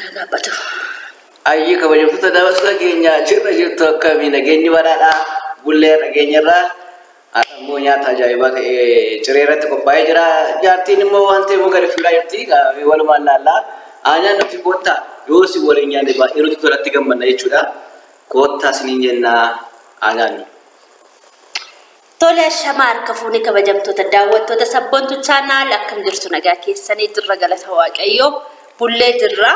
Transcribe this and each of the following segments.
Agapatu. Ayyi kabajamtoota daawwattoota keenya jirra jirtu akkamiin nageenyi badhaadha bullee nageenyarra ammoo nyaata ajaa'ibaa ta'e ciree irratti qophaa'ee jira jaartiin immoo waan ta'e gadi fuudhaa jirti walumaan laallaa aanaan nuti koottaa yoo si waliin nyaanne baay'ee nuti tolatti gammanna jechuudha koottaa siniin jennaa aanaan. Tole shamaa harka fuuni kabajamtoota daawwattoota sabboontu chaanaal akkam jirtu nagaa keessanii jirra galata waaqayyoo bullee jirra.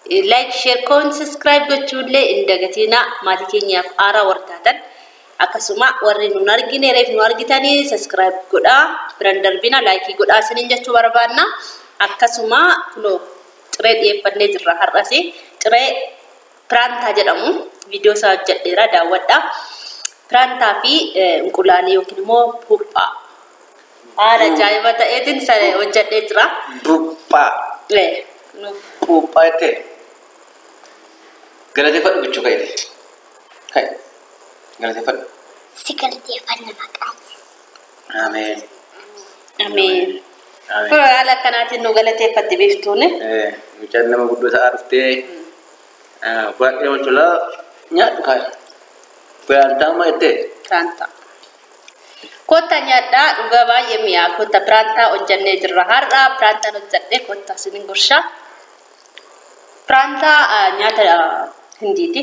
Like, share, comment, subscribe gochuullee indagatina maatii keenyaaf aaraa wartaatan akkasuma warri nun argine reef nu argitanii subscribe godha biran darbina like godha sinin jechuu barbaanna akkasuma kuno xiree dhiyeeffannee jirra har'asi xiree piraantaa jedhamu viidiyoo isaa hojjedheera daawwadha piraantaa fi inqulaanii yookiin immoo puuphaa haala ajaa'iba ta'eetiin hojjedhee jira puuphaa puuphaa ta'e galate fadhu bichuu kayde kay galate fadhu si galate fanna maqaan amen amen ko ala kanaatiin nu galate fadhi beeftuune mucaan nama guddoo ta'aa dhuftee baay'ee wantoota nyaadhu kay piraantaa maayete piraantaa kotta nyaadhaa dhugaa baay'ee mi'aa kotta piraantaa hojjannee jirra har'a piraantaan hojjadhee kotta sinin gurshaa piraantaa nyaata Hinditi.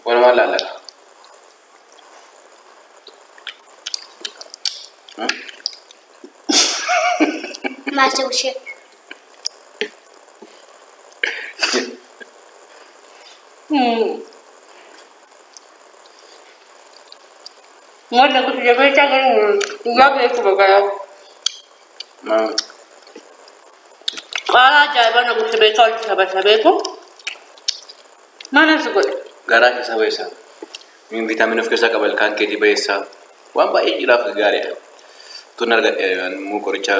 Walumaan laallaka. Masuk usia. Mau nak kerja macam kan? Enggak boleh sebagainya. Jangan nak kerja macam sahabat-sahabat itu. Mana sebut? Garam kisah biasa. Min vitamin of kisah kabel kan ke di biasa. Wan baik jilaf gare. Tu narga mu korcha.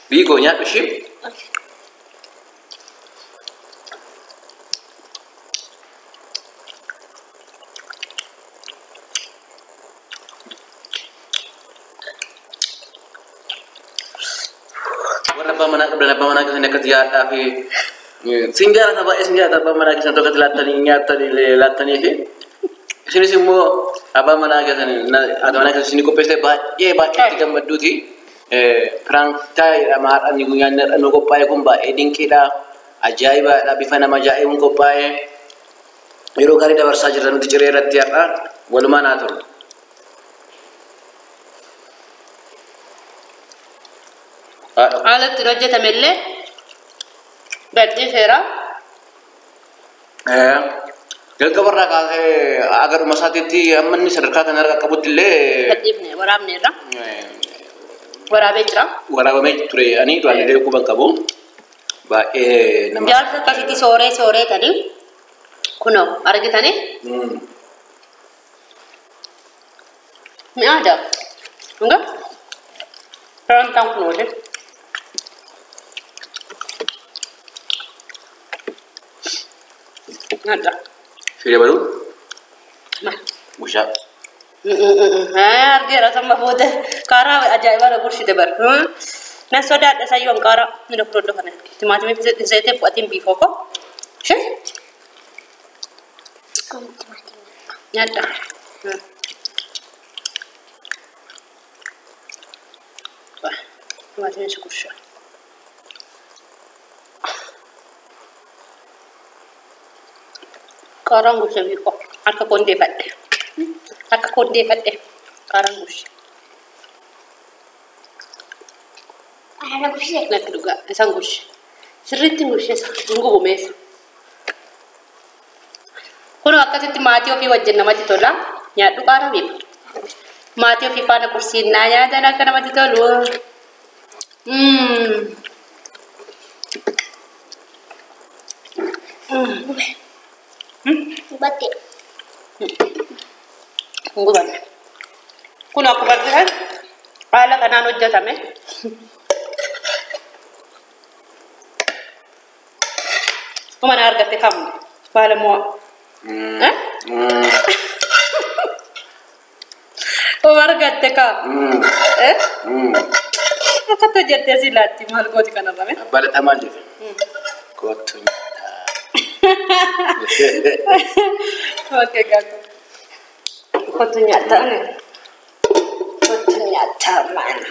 Bigo nya ship. Warna apa mana kesana kerja tapi Singgah apa mana kisah tu kata latani nyata latani itu. Sini semua apa mana kisah ada mana kisah sini kopes teh tiga maduti. Perang tay amar ani gunyan anu kopai kumba eding kita ajaib tapi fana majaib kopai. Iro kali dah bersajar dan diceri ratiak walau mana tu. Alat raja tamille. Berarti Vera? Kalau pernah kasih agar masa titi aman ni sedekah kan harga kabutile. Berarti ni waram ni lah. Warabe cira? Warabe cure, ani tu ane dia kubang kabu. Ba nama. Biar sekali ti sore tadi. Kuno, ada kita ni? Ni ada. Enggak? Perantang kuno deh. Ada. Sudah baru? Nah. Usah. Harga rasa mahmud. Kara ajaib ada kursi debar. Nah sudah ada sayur kara. Ini produk mana? Timati saya tu buatin beef apa? Sih? Ada. Wah, timati ni sukusha. Karang gusya biko. Akka konde fadde. Karang gusya. Ada gusya. Nak juga isang gusya. Sirritti gusya tunggu bumesa. Kuno akkasitti maatii ofii wajjin namatti tola. Nyaadhu qaara beeku. Maatii ofii faana kursiinnaa nyaatan akka namatti tolu. Batik. Nguban. Kuno aku berjalan. Ala kanan hojjetame. Mana argatte kamu? Pala mo. Argatte ka. Kata jette silatti maal gooti kanarrame. Balata maal jedhe? Kottu nyaataa. Oke gato. Kottu nyaataa ne. Kottu nyaataa mana.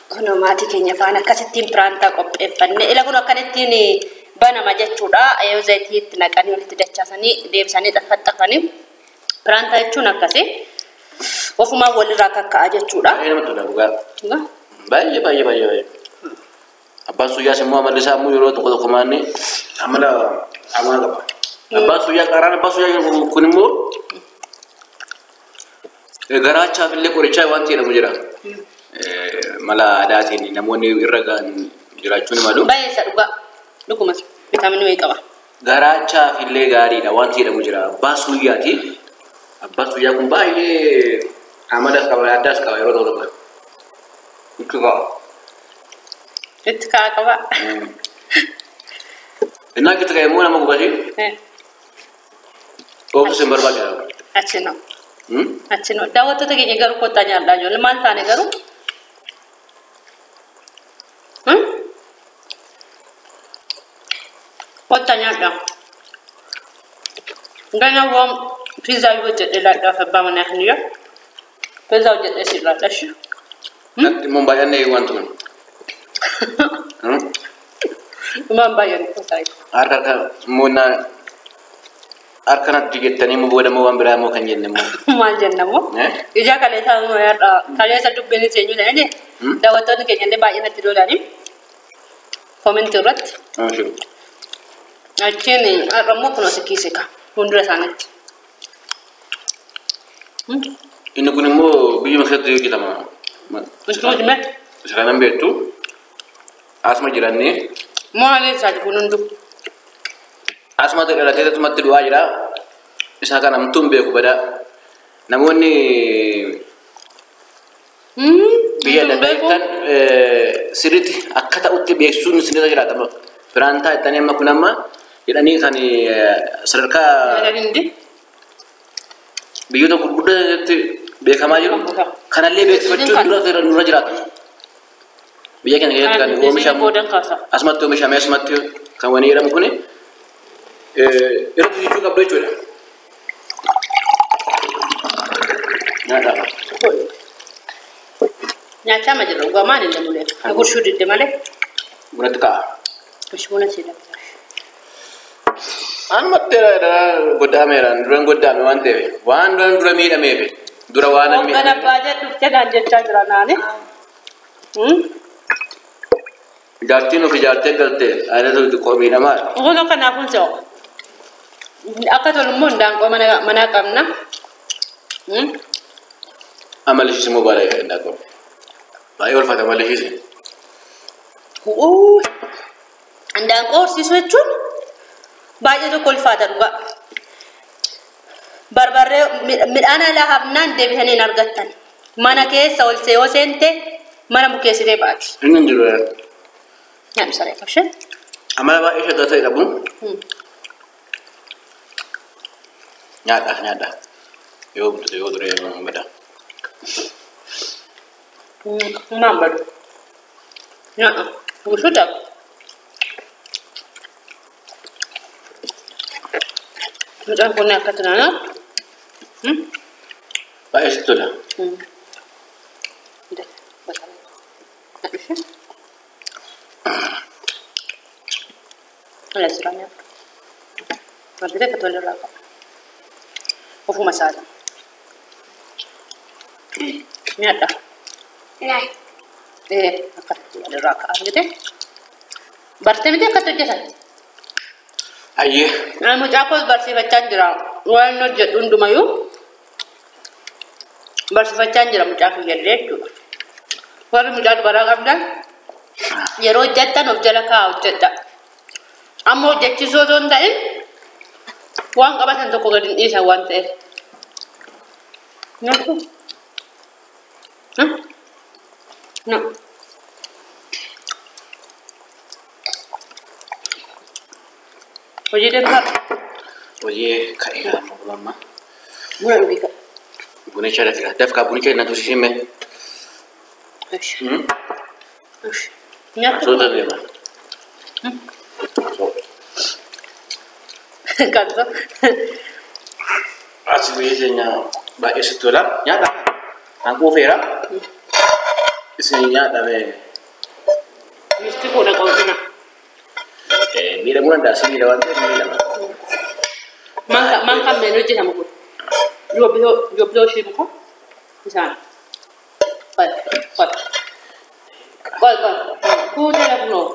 Kuno maatii keenya faana akkasittiin piraantaa qopheeffanne. Ila kun akkanittiin banama jechuudha. Yoo zayitiitti naqanii walitti dachaasanii deebisanii xaffaxafanii piraantaa jechuun akkasii. Ofuma walirraa kakka'a jechuudha. Namatti tola dhugaa. Baay'ee. Abbaan suyyaa simmoo amalli isaa immoo yeroo tokko maanni amala qaba. Abbaan suyyaa kun immoo garaachaaf illee qorichaa waan jedhamu jira. Mala aadaatiin namoonni irra ga'an jiraachuun malu. Baay'eessa dhugaa. Dhugumas vitaaminii wayii qaba. Garaachaaf illee gaariidha waan jedhamu jira. Abbaan suyyaati. Abbaan suyyaa kun baay'ee amalas qaba addaas qaba yeroo tokko. Itti ka'a qaba. Innaa itti ka'e immoo nama gubate. Oomishni sin barbaada. Achino. Daawwattoota keenya garuu kottaa nyaadhaa jiru. Maal taane garuu? Kottaa nyaadhaa. Ganawwan piizaa hojjedhee laadhaaf abbaa manaa kan jiru. Piizaa hojjedhee si laadhaa shi. Mun baay'annee waan tuman. Mun baay'annee kutaa. Harkanatti jettanii immoo booda immoo waan biraa immoo kan jenne immoo. Maal jenna immoo? Ija kaleessaa immoo yaadhaa. Kaleessa dubbiin seenyu dha. Daawwattoonni keenya illee baay'ee natti lolanii. Koomentii irratti. Achiin har'a immoo kun osoo kiisee ka. Fuuldura isaaniitti. Inni kun immoo biyyuma keessatti hojjetama. Isa kanan beektu asuma jirannee. Maal isaati kun hunduu? Asuma dhalatee asumatti du'aa jira. Isa kana namtuun beeku badaa. Namoonni biyya adda addaa sirriitti akka ta'utti beeksisuun sirriitti jiraatama. Piraantaa ittanii amma kun amma jedhanii kan sadarkaa biyyoota gurguddootti beekamaa jiru. Kanallee beeksifachuun dura jiraata. Biyya keenya keessatti kan oomishamu asumatti oomishamee asumatti kan wani jedhamu kuni irratti jechuu qabdu jechuudha. Nyaachaa ma jirru dhugaa maal illee mulee gurshuu didde malee. Bunatti ka'a. Buna siidha. Ammatti goddameeraan duraan goddaame waan ta'eef waan dura miidhameef dura waan miidhameef. Hoggana baajee dhuftee naan jechaa jira naani. Jaartiin of ijaartee galtee aadatu xiqqoo miidhamaa. Gola kanaafuu ta'u. Akka tolu immoo ndaanqoo mana qabna. Amalishis immoo baay'ee ndaanqoo. Baay'ee ulfaata amalishis. Ndaanqoo horsiisuu jechuun baay'ee tokko ulfaata dhugaa. Barbarree midhaan alaa hafnaan deebisanii hin argattan. Mana keessa ol yoo seente mana bukeessitee baati. Inni hin jiru. Nyaanni saree qabshee. Amala baay'ee shaggaa ta'e qabu. Nyaadha. Yoo bulute yoo duree bada. Maan badu. Nyaadha. Gurshuu dhabu. Mucaan kun akka tunaana. Baay'ee sitti tola. Oleh siranya. Maksudnya ketua neraka. Ofuma saja. Ini ada. Nah, Ketua neraka. Gitu. Berarti dia ketua jasa. Aye. Nah, mucakos bersih bacan jera. Warna jet undu mayu. Bersih bacan jera mucakos jadi tu. Warna mucak barang abdan. Yeroo jettan of jala kaa'u jedha. Amma hojjechiisuu otoo hin ta'in waan qabatan tokko gadi hin dhiisan waan ta'eef. Nyaatu? No. Hojii danda'a? Hojii ka'ee laafuu amma. Buna dhugee ka'a. Bunicha dafkaa bunicha inni tuusisimee. Ishi. Ishi. Nyaata. Soota deema. Kansa. Asii biyya keenya baay'ee sitti tola. Nyaata. Kan quufeera. Isin nyaadhamee. Misti fuudha qawwina. Miidhamuu danda'a. Si miidha waan ta'eef miidhama. Man kan menu hojjetamu kun. Yobbisoo ishee muka. Isaan. Qoy. Fuutee lafnoo.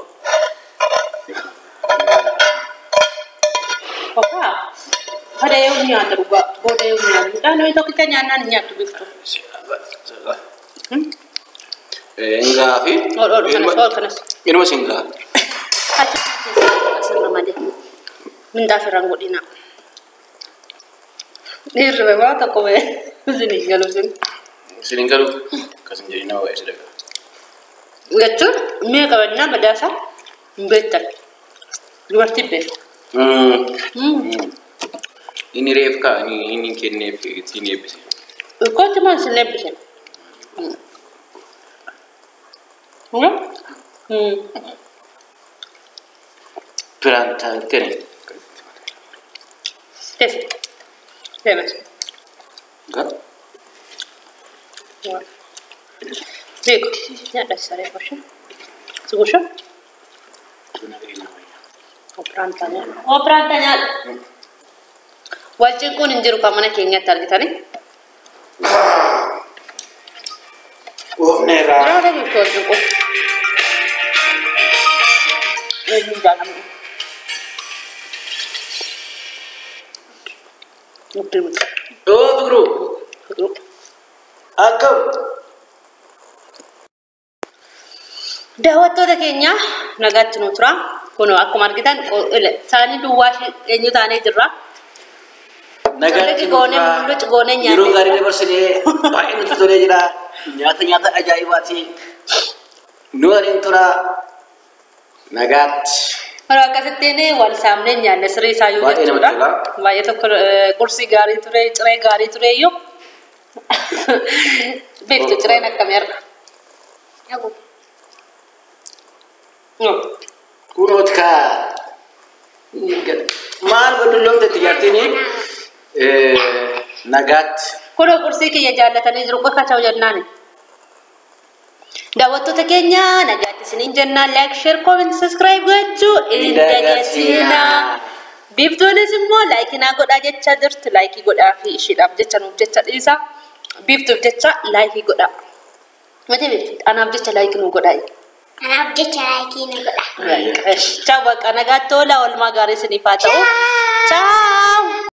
Okaa. Hada yoo nyaata dhugaa. Booda yoo nyaata. Midhaan yoo tokkicha nyaannaan hin nyaattu biftu. Engaa fi. Ol kanas. Inuma singaa. Asirra malee. Mindaa firaan godhina. Dhiirri waa tokko ba'e. Isin hin galu sin. Isin hin galu. Akkas hin jedhina waa'ee si dhagaa. Jechuun mi'a qabannaa badaasaa hin beektan. Dubartii beektu. Inni reef kaa inni kenneef ittiin eebbise. Kooti maan sin eebbise. Piraan kene. Teesi. Teemas. Gaa? Beeku. Nyaadha saree gosha. Si gosha? Operaan tanya. Walcin kun hin jiru kan mana keenyatti argitanii. Oofneerraa. Jiraata jirtu walcin kun. Eenyuun jaalamudha. Mukti mukti. Oo Fiqiruu. Akkam. Daawwattoota keenya nagaatti nu tura. Kun akkuma argitan saanii duwwaa eenyu taanee jirra. Nagaatti nu tura. Yeroo gaarii dabarsinee baay'ee nutti tolee jira. Nyaata ajaa'ibaati. Nu waliin tura. Nagaatti. Yeroo akkasittiin wal saamnee nyaanne sirrii isaayyuu jechuudha. Baay'ee tokko qursii gaarii ture, ciree gaarii ture iyyuu. Beektu cireen akkamii arga? Kunoot kaa. Maal godhulloomte itti jaartiin nagaatti. Kunoo qursii kiyya jaallatanii jiru qofa ta'u jennaani. Daawwattoota keenya nagaatti isiniin jennaan like, share, comment, subscribe gochuu hin dagatina. Biiftuunis immoo laayikinaa godhaa jecha jirtu laayikii godhaa fi ishiidhaaf jecha nuuf jecha dhiisa. Biiftuuf jecha laayikii godhaa. Mati beektu anaaf jecha laayikii nuuf godhaa. Anaaf jecha laayikii nu godhaa. Ciao bakka nagaatti oola oolmaa gaarii isiniif haa ta'u. Ciao.